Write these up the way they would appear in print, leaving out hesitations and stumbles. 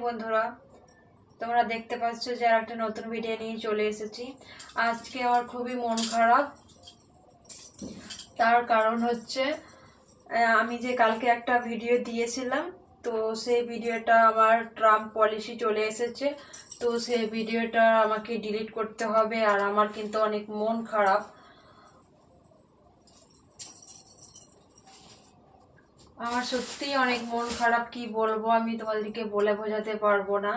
বন্ধুরা, তোমরা দেখতে পাচ্ছ যে আর একটা নতুন ভিডিও নিয়ে চলে এসেছি। আজকে আমার খুবই মন খারাপ। তার কারণ হচ্ছে আমি যে কালকে একটা ভিডিও দিয়েছিলাম, তো সেই ভিডিওটা আমার ট্রাম্প পলিসি চলে এসেছে। তো সেই ভিডিওটা আমাকে ডিলিট করতে হবে, আর আমার কিন্তু অনেক মন খারাপ। আমার সত্যিই অনেক মন খারাপ, কি বলবো আমি তোমাদেরকে বলে বোঝাতে পারবো না।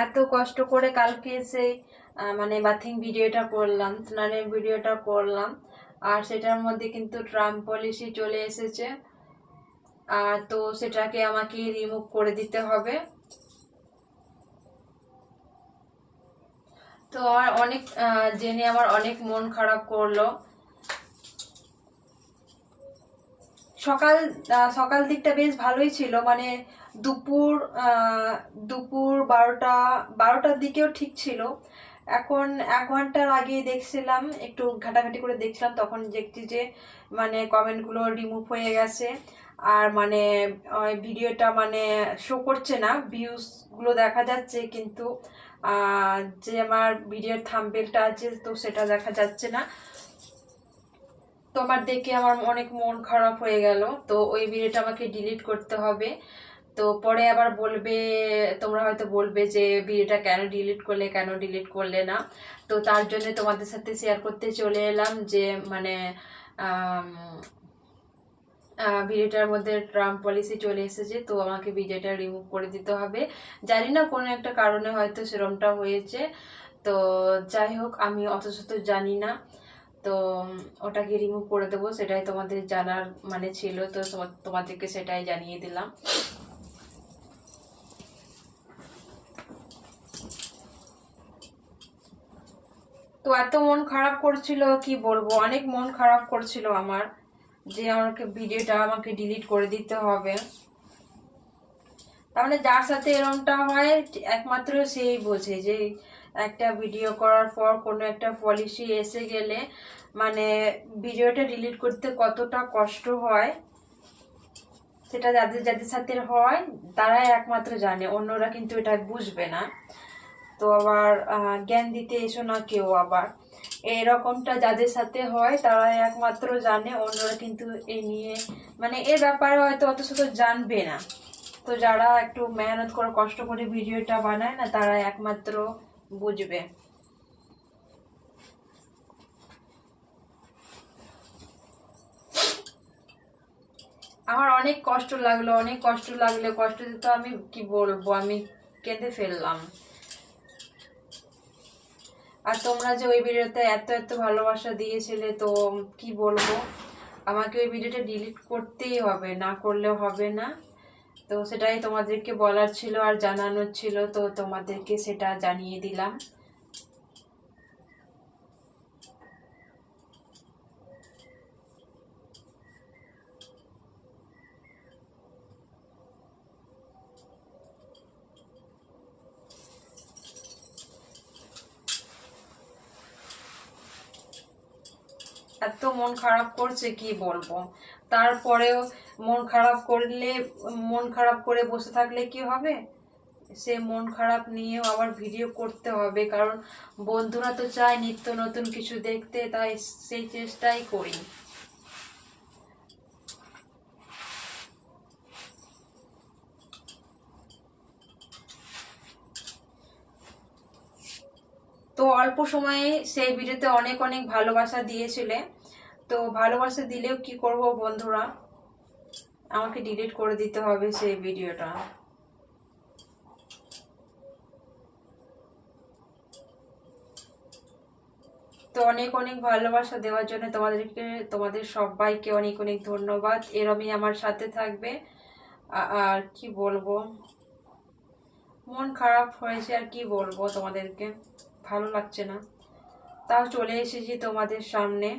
এত কষ্ট করে কালকে সেই মানে বাথিং ভিডিওটা করলাম, স্নানের ভিডিওটা করলাম, আর সেটার মধ্যে কিন্তু ট্রাম্প পলিসি চলে এসেছে। আর তো সেটাকে আমাকে রিমুভ করে দিতে হবে। তো আমার অনেক জেনে আমার অনেক মন খারাপ করলো। সকাল সকাল দিকটা বেশ ভালোই ছিল, মানে দুপুর দুপুর 12টার দিকেও ঠিক ছিল। এখন 1 ঘন্টার আগে দেখছিলাম, একটু ঘাটাঘাটি করে দেখছিলাম, তখন দেখছি যে মানে কমেন্টগুলো রিমুভ হয়ে গেছে। আর মানে ভিডিওটা মানে শো করছে না, ভিউজগুলো দেখা যাচ্ছে, কিন্তু যে আমার ভিডিওর থাম্বনেলটা আছে তো সেটা দেখা যাচ্ছে না। তোমার দেখে আমার অনেক মন খারাপ হয়ে গেল। তো ওই ভিডিওটা আমাকে ডিলিট করতে হবে। তো পরে আবার বলবে, তোমরা হয়তো বলবে যে ভিডিওটা কেন ডিলিট করলে না। তো তার জন্য তোমাদের সাথে শেয়ার করতে চলে এলাম যে মানে ভিডিওটার মধ্যে ট্রাম্প পলিসি চলে এসেছে, তো আমাকে ভিডিওটা রিমুভ করে দিতে হবে। জানি না কোনো একটা কারণে হয়তো সেরমটা হয়েছে। তো যাই হোক, আমি অত শত জানি না। তো ওটাকে রিমুভ করে দেবো, সেটাই তোমাদের জানার মানে ছিল। তো তোমাদেরকে সেটাই জানিয়ে দিলাম। তো এত মন খারাপ করছিল, কি বলবো, অনেক মন খারাপ করছিল আমার, যে আমাকে ভিডিওটা আমাকে ডিলিট করে দিতে হবে। তার মানে যার সাথে এরমটা হয় একমাত্র সেই বোঝে যে একটা ভিডিও করার পর কোনো একটা পলিসি এসে গেলে মানে ভিডিওটা ডিলিট করতে কতটা কষ্ট হয়। সেটা যাদের যাদের সাথে হয় তারাই একমাত্র জানে, অন্যরা কিন্তু এটা বুঝবে না। তো আবার জ্ঞান দিতে এসো না কেউ, আবার এরকমটা যাদের সাথে হয় তারাই একমাত্র জানে, অন্যরা কিন্তু এ নিয়ে মানে এর ব্যাপারে হয়তো অত শত জানবে না। তো যারা একটু মেহনত করে কষ্ট করে ভিডিওটা বানায় না, তারা একমাত্র বুঝবে। আমার অনেক কষ্ট লাগলো, কষ্টতে তো আমি কি বলবো, আমি কেঁদে ফেললাম। আর তোমরা যে ওই ভিডিওতে এত এত ভালোবাসা দিয়েছিলে, তো কি বলবো, আমাকে ওই ভিডিওটা ডিলিট করতেই হবে, না করলে হবে না। তো সেটাই তোমাদেরকে বলার ছিল আর জানানোর ছিল, তো তোমাদেরকে সেটা জানিয়ে দিলাম। এত মন খারাপ করছে, কি বলবো। তারপরেও মন খারাপ করে বসে থাকলে কি হবে, সে মন খারাপ নিয়েও আবার ভিডিও করতে হবে, কারণ বন্ধুরা তো চায় নিত্য নতুন কিছু দেখতে, তাই সেই চেষ্টাই করি। তো অল্প সময়ে সেই ভিডিওতে অনেক অনেক ভালোবাসা দিয়েছিলে, তো ভালোবাসা দিলেও কি করব বন্ধুরা, আমাকে ডিলিট করে দিতে হবে সেই ভিডিওটা। তো অনেক অনেক ভালোবাসা দেওয়ার জন্য তোমাদের সবাইকে অনেক অনেক ধন্যবাদ। এরমই আমার সাথে থাকবে। আর কি বলবো, মন খারাপ হয়েছে, আর কি বলবো তোমাদেরকে, ভালো লাগছে না, তাও চলে এসেছি তোমাদের সামনে।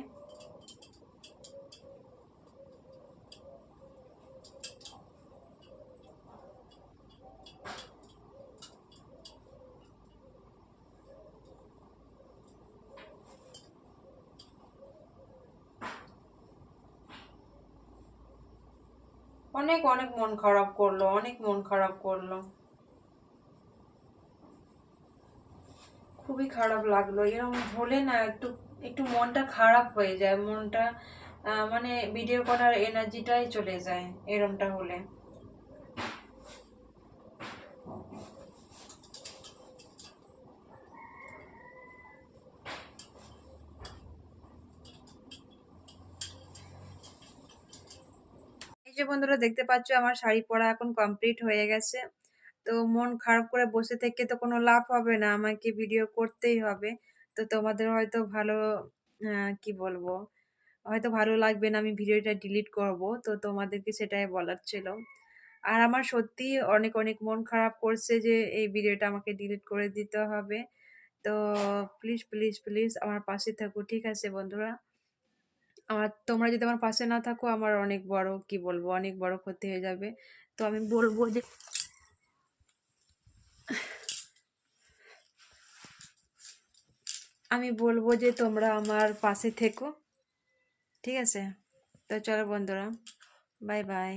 অনেক অনেক মন খারাপ করলো, অনেক মন খারাপ করলো, খুবই খারাপ লাগলো। এরকম হলে না একটু একটু মনটা খারাপ হয়ে যায়, মনটা মানে ভিডিও করার এনার্জিটাই চলে যায় এরমটা হলে। এই যে বন্ধুরা দেখতে পাচ্ছ আমার শাড়ি পরা এখন কমপ্লিট হয়ে গেছে। তো মন খারাপ করে বসে থেকে তো কোনো লাভ হবে না, আমাকে ভিডিও করতেই হবে। তো তোমাদের হয়তো ভালো কি বলবো, হয়তো ভালো লাগবে না, আমি ভিডিওটা ডিলিট করব, তো তোমাদেরকে সেটাই বলার ছিল। আর আমার সত্যি অনেক অনেক মন খারাপ করছে যে এই ভিডিওটা আমাকে ডিলিট করে দিতে হবে। তো প্লিজ প্লিজ প্লিজ আমার পাশে থাকো, ঠিক আছে বন্ধুরা? তোমরা যদি আমার পাশে না থাকো, আমার অনেক বড় কি বলবো, অনেক বড় ক্ষতি হয়ে যাবে। তো আমি বলবো যে তোমরা আমার পাশে থেকো, ঠিক আছে? তো চলো বন্ধুরা, বাই বাই।